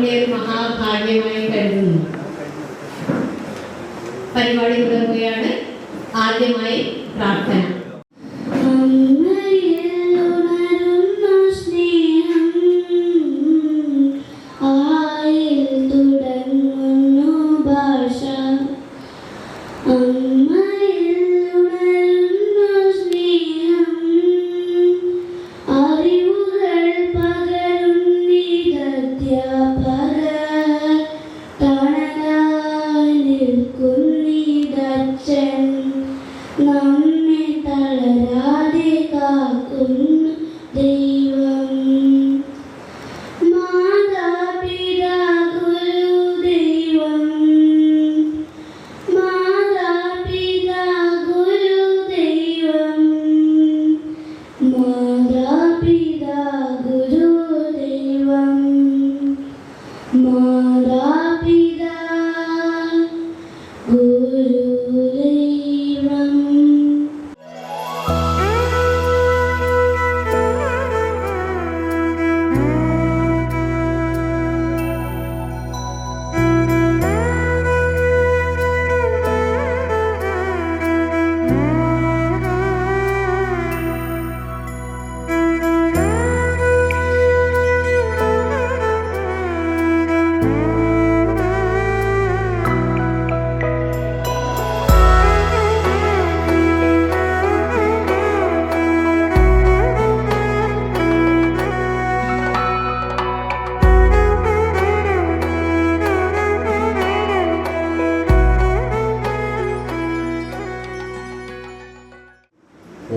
നമ്മുടെ ഒരു മഹാഭാഗ്യമായി കരുതുന്നു. പരിപാടി തുടങ്ങുകയാണ്. ആദ്യമായി പ്രാർത്ഥന.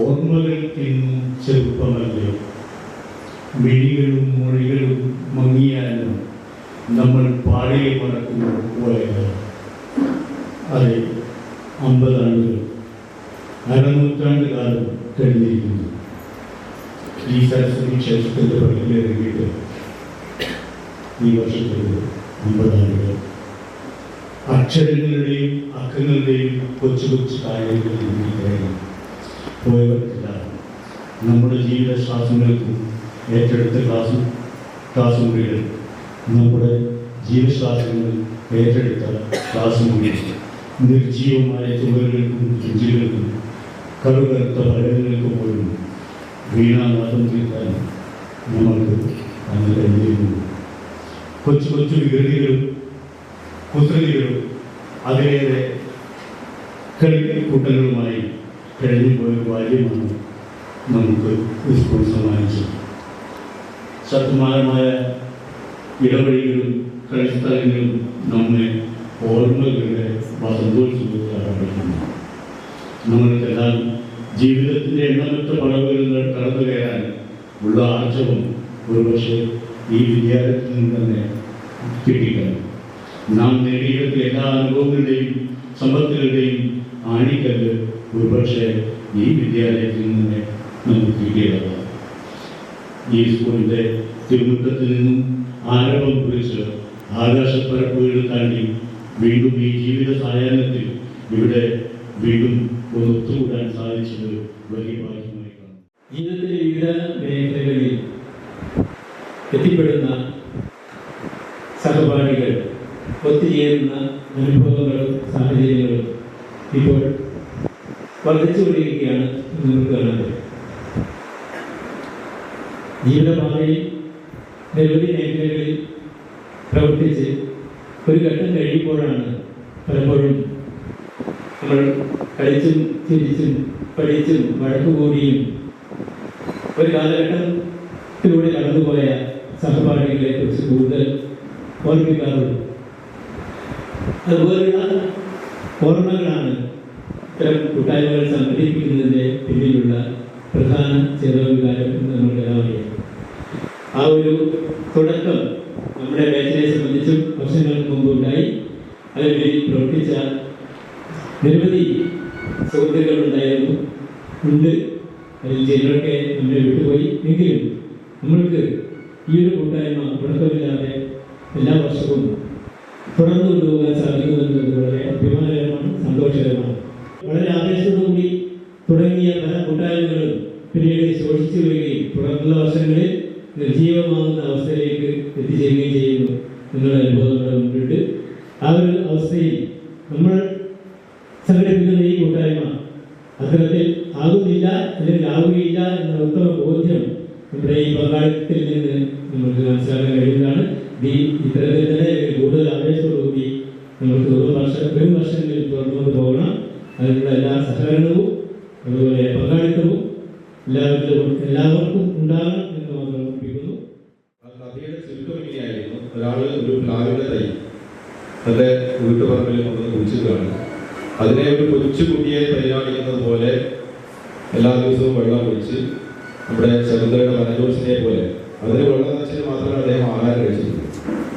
ഓർമ്മകൾക്കിന്നും ചെറുപ്പമല്ലേ, മിഴികളും മൊഴികളും മങ്ങിയാലും നമ്മൾ പാടിയെ മറക്കുമ്പോൾ പോയത്. അതെ, 50 ആണ്ടുകൾ, അരനൂറ്റാണ്ട് കാലം കഴിഞ്ഞിരിക്കുന്നു. ഈ സരസ്വതി ക്ഷേത്രത്തിൻ്റെ പടിയിലിറങ്ങിയിട്ട് ഈ വർഷത്തിൽ 50 ആണ്ടുകൾ. അക്ഷരങ്ങളുടെയും അക്കങ്ങളുടെയും കൊച്ചു കൊച്ചു കാര്യങ്ങളിൽ കയറി പോയവർക്കില്ല. നമ്മുടെ ജീവിത ശ്വാസങ്ങൾക്കും ഏറ്റെടുത്ത ക്ലാസ് മുറികൾ, നമ്മുടെ ജീവശ്വാസങ്ങൾ ഏറ്റെടുത്ത ക്ലാസ് മുറികൾ, നിർജീവമായ ചുവരുകൾക്കും രുചികൾക്കും കറുകറുത്ത ഫലകങ്ങൾക്ക് പോലും വീണാനാഥം തീർക്കാൻ നമ്മൾക്ക് അന്ന് കഴിഞ്ഞിരുന്നു. കൊച്ചു കൊച്ചു വികൃതികളും കുസൃതികളും അതിലേറെ കളിക്കൂട്ടങ്ങളുമായി കഴിഞ്ഞു പോയ ബാല്യമാണ് നമുക്ക് സ്കൂൾ സമ്മാനിച്ചത്. ശക്തമായ ഇടവഴികളും കളിസ്ഥലങ്ങളും നമ്മെ ഓർമ്മകളുടെ വസന്തോത്സവത്തിൽ ആരംഭിക്കുന്നു. നമ്മൾക്കെല്ലാം ജീവിതത്തിൻ്റെ എണ്ണമറ്റ പടവുകളിൽ കടന്നു കയറാൻ ഉള്ള ആർജവം ഒരുപക്ഷെ ഈ വിദ്യാലയത്തിൽ നിന്ന് തന്നെ കിട്ടിക്കണം. നാം നേടിയെടുത്ത എല്ലാ അനുഭവങ്ങളുടെയും സമ്പത്തുകളുടെയും ആണിക്കല്ല് ഒരുപക്ഷെ ഈ വിദ്യാലയത്തിൽ നിന്ന് നമുക്ക് കിട്ടിയതാണ്. ഈ സ്കൂളിൻ്റെ തിരുമുറ്റത്തിൽ നിന്നും ആരംഭം കുറിച്ച് ആകാശപ്പരപ്പുകൾ താണ്ടി വീണ്ടും ഈ ജീവിത സായാഹ്നത്തിൽ ഇവിടെ വീണ്ടും ഒത്തുകൂടാൻ സാധിച്ചത് വലിയ ഭാഗ്യമായി കാണും. ജീവിതത്തിലെ വിവിധ മേഖലകളിൽ എത്തിപ്പെടുന്ന സഹപാഠികൾ ഒത്തുചേരുന്ന അനുഭവങ്ങളും സാഹചര്യങ്ങളും ഇപ്പോൾ വർദ്ധിച്ചുകൊണ്ടിരിക്കുകയാണ് നമുക്ക് കാണുന്നത്. ജീവിതപാതയിൽ നിരവധി മേഖലകളിൽ പ്രവർത്തിച്ച് ഒരു ഘട്ടം കഴിയുമ്പോഴാണ് പലപ്പോഴും നമ്മൾ കളിച്ചും ചിരിച്ചും പഠിച്ചും വഴക്കുകൂടിയും ഒരു കാലഘട്ടത്തിലൂടെ കടന്നുപോയ സഹപാഠികളെ കുറിച്ച് കൂടുതൽ ഓർമ്മിക്കാറുള്ളൂ. അതുപോലുള്ള ഓർമ്മകളാണ് ഇത്തരം കൂട്ടായ്മകൾ സംഘടിപ്പിക്കുന്നതിൻ്റെ പിന്നിലുള്ള പ്രധാന ചേതോവികാരം എന്ന് നമ്മൾക്കെല്ലാം അറിയാം. ആ ഒരു തുടക്കം നമ്മുടെ ബാച്ചിനെ സംബന്ധിച്ചും വർഷങ്ങൾക്ക് മുമ്പ് ഉണ്ടായി. അതിനുവേണ്ടി പ്രവർത്തിച്ച നിരവധി സുഹൃത്തുക്കളുണ്ടായിരുന്നു, ഉണ്ട്. അതിൽ ചിലരൊക്കെ നമ്മളെ വിട്ടുപോയി. എങ്കിലും നമ്മൾക്ക് ഈ ഒരു കൂട്ടായ്മ മുടക്കമില്ലാതെ എല്ലാ വർഷവും തുടർന്നു കൊണ്ടുപോകാൻ സാധിക്കുമെന്നത് വളരെ അഭിമാനകരമാണ്, സന്തോഷകരമാണ്. വളരെ ആവേശത്തോടുകൂടി തുടങ്ങിയ പല കൂട്ടായ്മകളും പിന്നീട് ശോഷിച്ചു വരികയും തുടർന്നുള്ള വർഷങ്ങളിൽ നിർജീവമാകുന്ന അവസ്ഥയിലേക്ക് എത്തിച്ചേരുകയും ചെയ്യുന്നു. എന്നുള്ള അനുഭവം നമ്മുടെ മുമ്പിട്ട് ആ ഒരു അവസ്ഥയിൽ നമ്മൾ സംഘടിപ്പിക്കുന്ന ഈ കൂട്ടായ്മ അത്തരത്തിൽ ആകുന്നില്ല അല്ലെങ്കിൽ ആവുകയില്ല എന്ന ഉത്തമ ബോധ്യം നമ്മുടെ ഈ പങ്കാളിത്തത്തിൽ നിന്ന് നമുക്ക് മനസ്സിലാക്കാൻ കഴിയുന്നതാണ്. ഇത്തരത്തിൽ തന്നെ കൂടുതൽ ആവേശത്തോടുകൂടി നമുക്ക് വരും വർഷങ്ങളിൽ തുടർന്നുകൊണ്ട് പോകണം. അതിനുള്ള എല്ലാ സഹകരണവും അതുപോലെ പങ്കാളിത്തവും എല്ലാവർക്കും ഉണ്ടാകണം എന്ന് മാത്രം ഓർമ്മിപ്പിക്കുന്നു. കഥയുടെ ചുരുക്കം ഇങ്ങനെയായിരുന്നു. ഒരാള് ഒരു പ്ലാവിന്റെ തൈ തന്റെ വീട്ടുപറമ്പിൽ കൊണ്ടുവന്ന് കുഴിച്ചിട്ടാണ്. അതിനെ ഒരു കൊച്ചുകുട്ടിയെ പരിപാലിക്കുന്നത് പോലെ എല്ലാ ദിവസവും വെള്ളം ഒഴിച്ച് നമ്മുടെ ശകുന്തളയുടെ വനജോത്സിനെ പോലെ അതിന് വെള്ളം നനച്ചിട്ട് മാത്രമേ അദ്ദേഹം ആഹാരം കഴിച്ചിട്ടുള്ളൂ.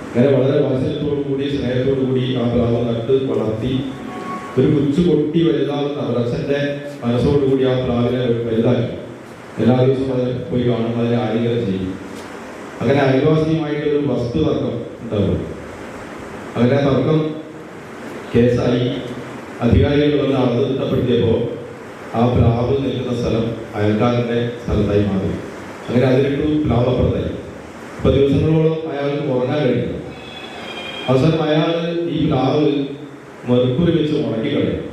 അങ്ങനെ വളരെ വാത്സല്യത്തോടു കൂടി സ്നേഹത്തോടു കൂടി ആ പ്ലാവ് നട്ട് വളർത്തി ഒരു കൊച്ചു കൊട്ടി വലുതാവുന്ന അച്ഛൻ്റെ മനസ്സോടുകൂടി ആ പ്ലാവിനെ വലുതാക്കി എല്ലാ ദിവസവും അത് പോയി കാണുമ്പോൾ അതിനെ ആലിംഗനം ചെയ്യും. അങ്ങനെ അയൽവാസിയുമായിട്ടൊരു വസ്തു തർക്കം ഉണ്ടാവും. അങ്ങനെ തർക്കം കേസായി അധികാരികൾ വന്ന് അവതരിത്തപ്പെടുത്തിയപ്പോൾ ആ പ്ലാവ് നിൽക്കുന്ന സ്ഥലം അയൽക്കാരൻ്റെ സ്ഥലത്തായി മാറി. അങ്ങനെ അതിലിട്ടു പ്ലാവ് അപ്പുറത്തായി. ഇപ്പൊ ദിവസങ്ങളോളം അയാൾക്ക് ഉറങ്ങാൻ കഴിയില്ല. അവസാനം അയാൾ ഈ പ്ലാവ് മെർക്കുറി വെച്ച് ഉണക്കി കളയും.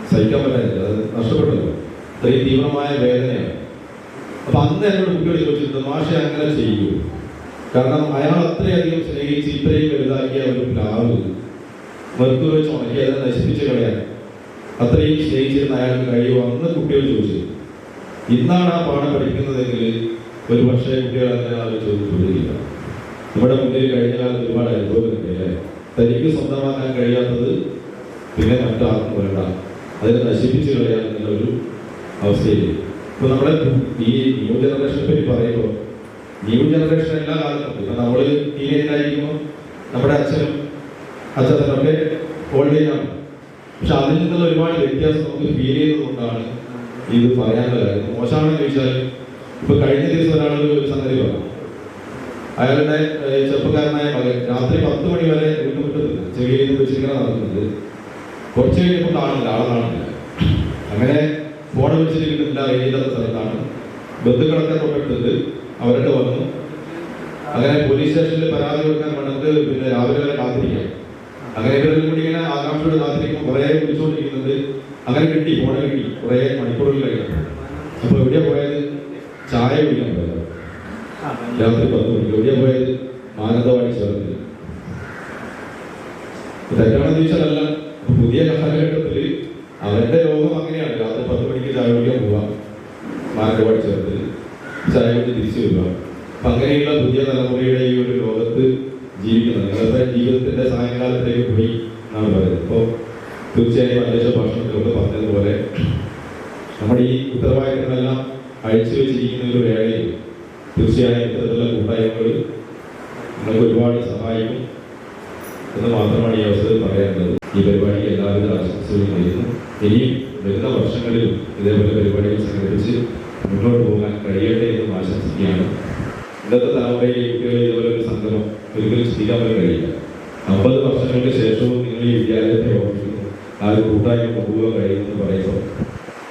സഹിക്കാൻ പറ്റാനില്ല, അത് നഷ്ടപ്പെട്ടല്ലോ. ഇത്രയും തീവ്രമായ വേദനയാണ്. അപ്പൊ അന്ന് എന്നോട് കുട്ടികൾ ചോദിച്ചിട്ടുണ്ട്, മാഷെ അങ്ങനെ ചെയ്യൂ? കാരണം അയാൾ അത്രയധികം സ്നേഹിച്ച് ഇത്രയും വലുതാക്കിയ ഒരു പ്ലാവ് മെർക്കുറി വെച്ച് ഉണക്കി അതിനെ നശിപ്പിച്ച് കളയാൻ അത്രയും സ്നേഹിച്ചിരുന്ന അയാൾക്ക് കഴിയുമോ? അന്ന് കുട്ടികൾ ചോദിച്ചു. ഇന്നാണ് ആ പാഠം പഠിക്കുന്നതെങ്കിൽ ഒരു പക്ഷേ കുട്ടികൾ അങ്ങനെ ചോദിച്ചില്ല. നമ്മുടെ മുന്നിൽ കഴിഞ്ഞ കാലത്ത് ഒരുപാട് അനുഭവങ്ങളുണ്ട് അല്ലേ? തനിക്ക് സ്വന്തമാക്കാൻ കഴിയാത്തത് പിന്നെ മറ്റാർക്കും വേണ്ട, അതിനെ നശിപ്പിച്ച് കളയാനുള്ള ഒരു അവസ്ഥയിൽ ഇപ്പൊ നമ്മുടെ ഈ ന്യൂ ജനറേഷനെ പറ്റി പറയുമ്പോൾ ന്യൂ ജനറേഷൻ എല്ലാ കാലത്തും ഇപ്പൊ നമ്മള് ടീനേജിലായിരിക്കുമ്പോൾ നമ്മുടെ അച്ഛനൊക്കെ ഓൾഡ് ഏജ് ആണ്. പക്ഷെ അതിൽ നിന്നുള്ള ഒരുപാട് വ്യത്യാസം നമുക്ക് ഫീൽ ചെയ്തതുകൊണ്ടാണ് ഇത് പറയാനുള്ള കാര്യം. മോശമാണെന്ന് ചോദിച്ചാൽ ഇപ്പൊ കഴിഞ്ഞ ദിവസം ഒരാൾ ഒരു സംഗതി പറഞ്ഞു. അയാളുടെ ചെറുപ്പക്കാരനായ മകൻ രാത്രി 10 മണി വരെ വീട്ടുമുറ്റത്ത് ചെറിയ വെച്ചിരിക്കണം നടക്കുന്നത്. കുറച്ച് കഴിഞ്ഞപ്പോൾ കാണില്ല, ആളെ കാണില്ല. അങ്ങനെ ഫോൺ വെച്ചിട്ട് കിട്ടുന്നില്ല, അറിയില്ലാത്ത സ്ഥലത്താണ്. ബന്ധുക്കളൊക്കെ തൊട്ടടുത്ത് അവരൊക്കെ വന്നു. അങ്ങനെ പോലീസ് സ്റ്റേഷനിൽ പരാതി കൊടുക്കാൻ വേണ്ടിട്ട് പിന്നെ രാവിലെ വരെ കാത്തിരിക്കാം. അങ്ങനെ ഇവരെല്ലാം കൂടി ഇങ്ങനെ ആകാംക്ഷയോട് കാത്തിരിക്കുമ്പോൾ കുറേ വിളിച്ചുകൊണ്ടിരിക്കുന്നുണ്ട്. അങ്ങനെ കിട്ടി, ഫോണ് കിട്ടി. കുറേ മണിക്കൂറുകൾ കഴിഞ്ഞു. അപ്പൊ എവിടെയാ പോയത്? ചായ കുടിക്കാൻ പോയത്. രാത്രി 10 മണിക്ക്. എവിടെയാ പോയത്? മാനന്തവാടി ചേർന്ന്. തെറ്റാണെന്ന് ചോദിച്ചാലല്ല. പുതിയ കാലഘട്ടത്തിൽ അവരുടെ ലോകം അങ്ങനെയാണ്. രാത്രി 10 മണിക്ക് ചായ കുടിക്കാൻ പോവാം, മാനന്തവാടി ചേർത്ത് ചായ കുടി തിരിച്ചു വരിക. അപ്പൊ അങ്ങനെയുള്ള പുതിയ തലമുറയുടെ ഈ ഒരു ലോകത്ത് ജീവിക്കുന്നത് നിങ്ങളുടെ ജീവിതത്തിന്റെ സായങ്കാലത്തിലേക്ക് പോയി എന്നാണ് പറയുന്നത്. ഇപ്പോൾ തീർച്ചയായും അന്വേഷണ ഭാഷണത്തിലൊക്കെ പറഞ്ഞതുപോലെ നമ്മുടെ ഈ ഉത്തരവാദിത്തങ്ങളെല്ലാം അഴിച്ചു വെച്ചിരിക്കുന്ന ഒരു വേളയിൽ തീർച്ചയായും ഇത്തരത്തിലുള്ള കൂട്ടായ്മകൾ നിങ്ങൾക്ക് ഒരുപാട് സഹായിക്കും എന്ന് മാത്രമാണ് ഈ അവസരത്തിൽ പറയാനുള്ളത്. ഈ പരിപാടിക്ക് എല്ലാവിധ ആശംസകളും നേരുന്നു. ഇനിയും വരുന്ന വർഷങ്ങളിലും ഇതേപോലെ പരിപാടികൾ സംഘടിപ്പിച്ച് മുന്നോട്ട് പോകാൻ കഴിയട്ടെ എന്നും ആശംസിക്കുകയാണ്. ഇന്നത്തെ തലമുറയിലെ കുട്ടികളെ ഇതുപോലെ ഒരു സംഗമം ഒരിക്കലും സ്ഥിരമാക്കാൻ കഴിയില്ല. 50 വർഷങ്ങൾക്ക് ശേഷവും നിങ്ങൾ ഈ വിദ്യാലയത്തെ ഓർമ്മിക്കുന്നു, ആ ഒരു കൂട്ടായ്മ കൊണ്ടുപോകാൻ കഴിയുമെന്ന് പറയുമ്പോൾ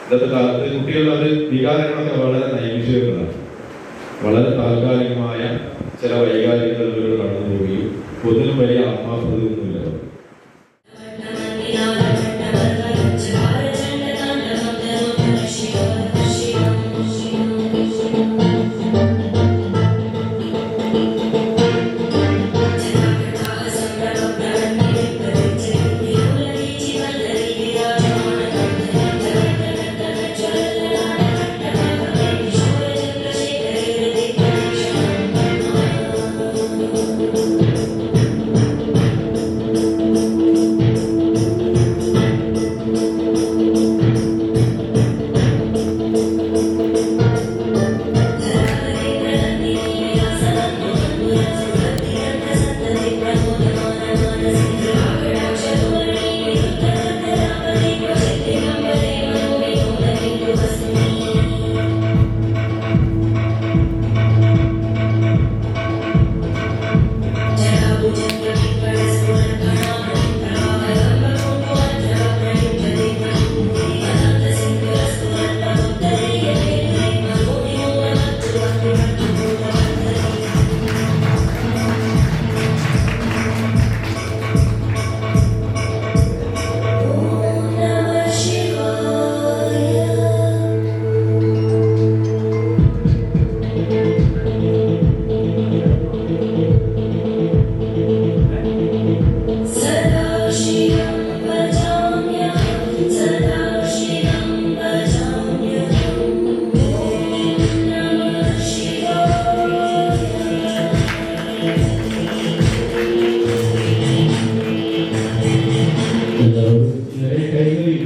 ഇന്നത്തെ കാലത്ത് കുട്ടികൾ അത് വികാരങ്ങളൊക്കെ വളരെ നൈമിഷികങ്ങളാണ്. വളരെ താൽക്കാലികമായ ചില വൈകാരികതകളിലൂടെ കടന്നു പോവുകയും ഒന്നിനും വലിയ ആത്മാർത്ഥതയൊന്നുമില്ല.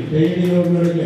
കൈയടികളോടുകൂടിയ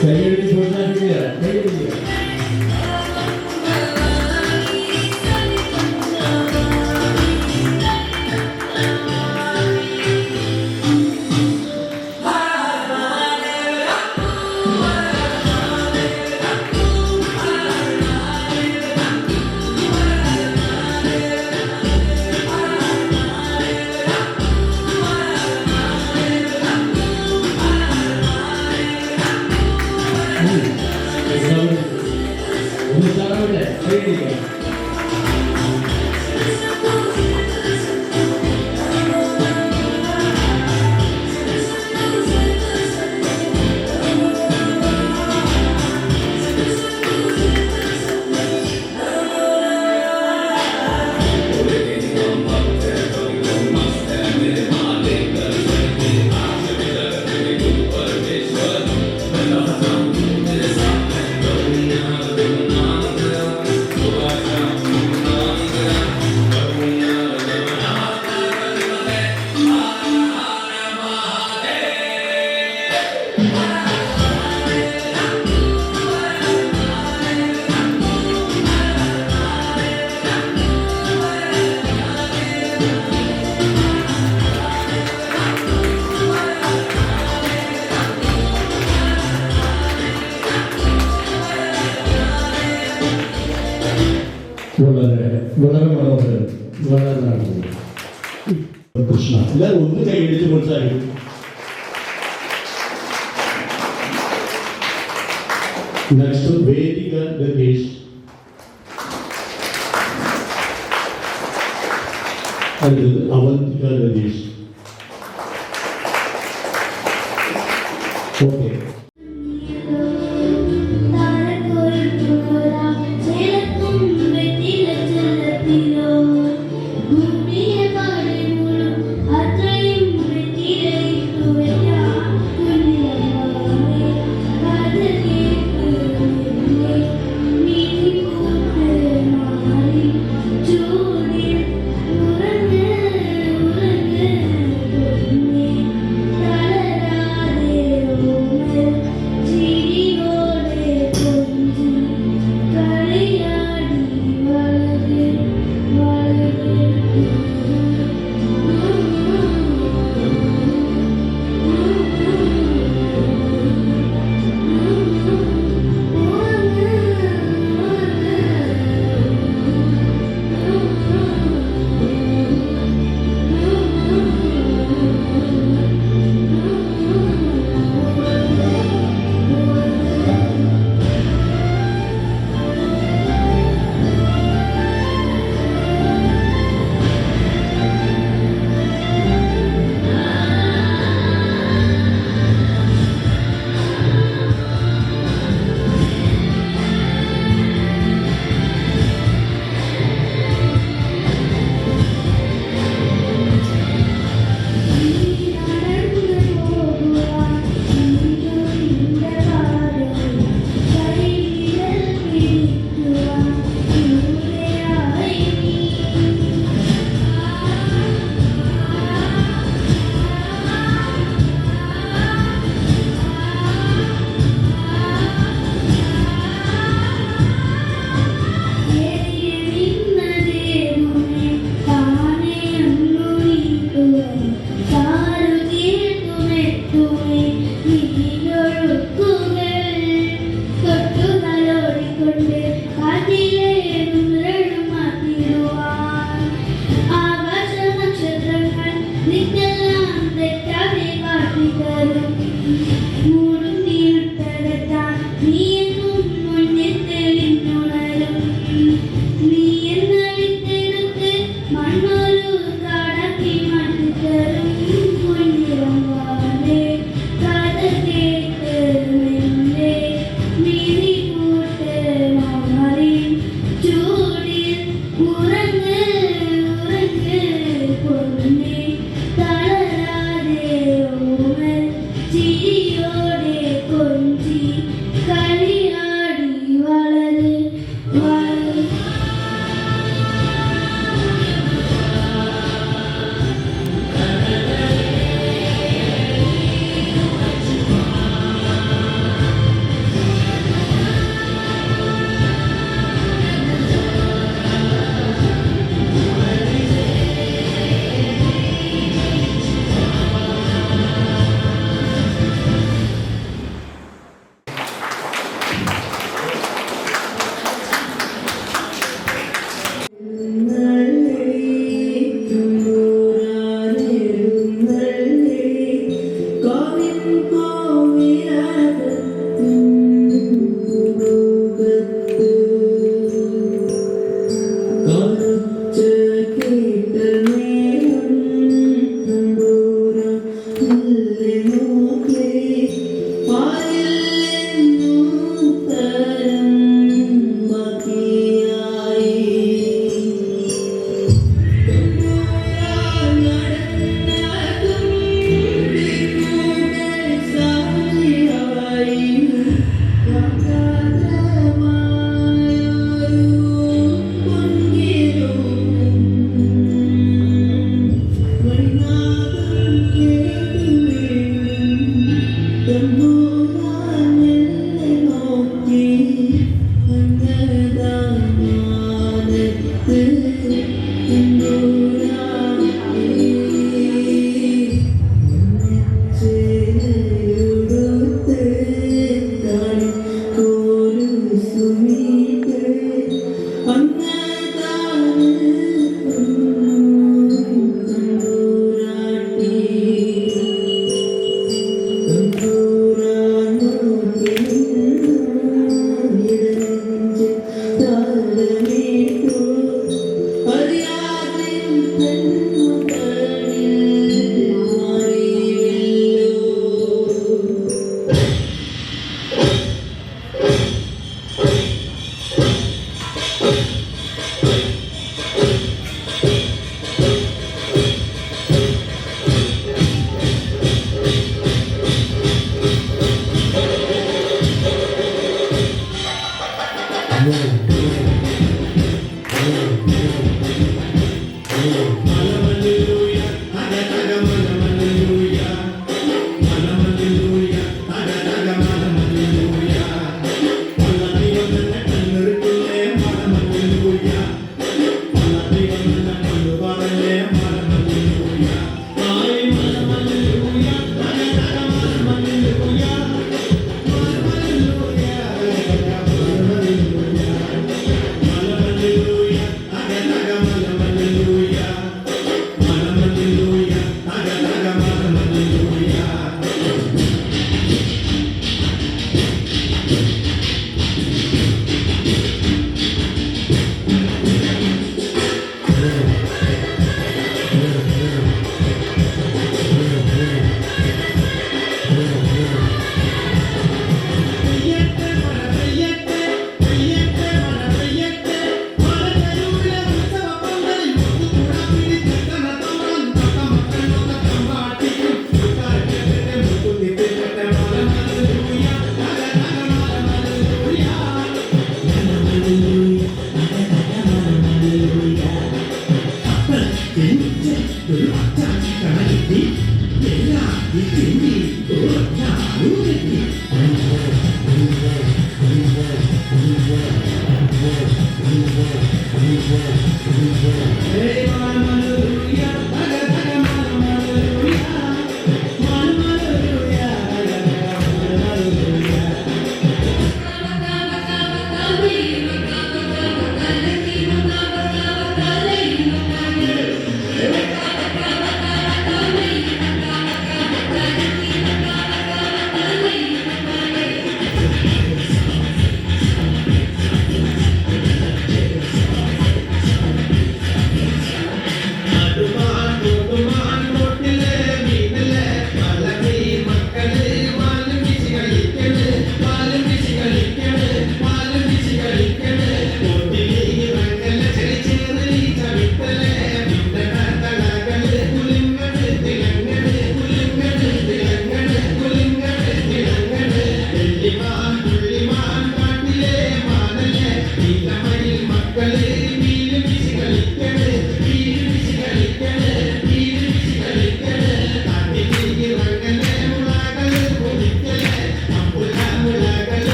കൈയടി പ്രോത്സാഹിപ്പിക്കുക കൈയടിക്കുക ഒന്ന് ചാടാവില്ലേ കൈയടിക്കുക വളരെ മനോഹരം വളരെ നന്ദി കൃഷ്ണ എല്ലാവരും ഒന്ന് കൈയടിച്ച് പ്രോത്സാഹിക്കും നെക്സ്റ്റ് വേദിക ഗതേഷ് അടുത്തത് Avantika Gatesh okay Thank you.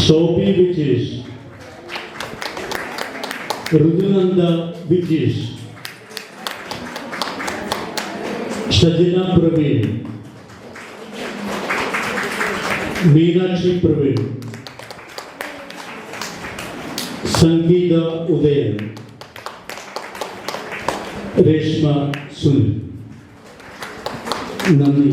Sophie Vijesh, Rudunanda Vijesh, Sajina Praveen, Meenakshi Praveen, Sangeeta Udayan, Reshma Sunil. നന്ദി.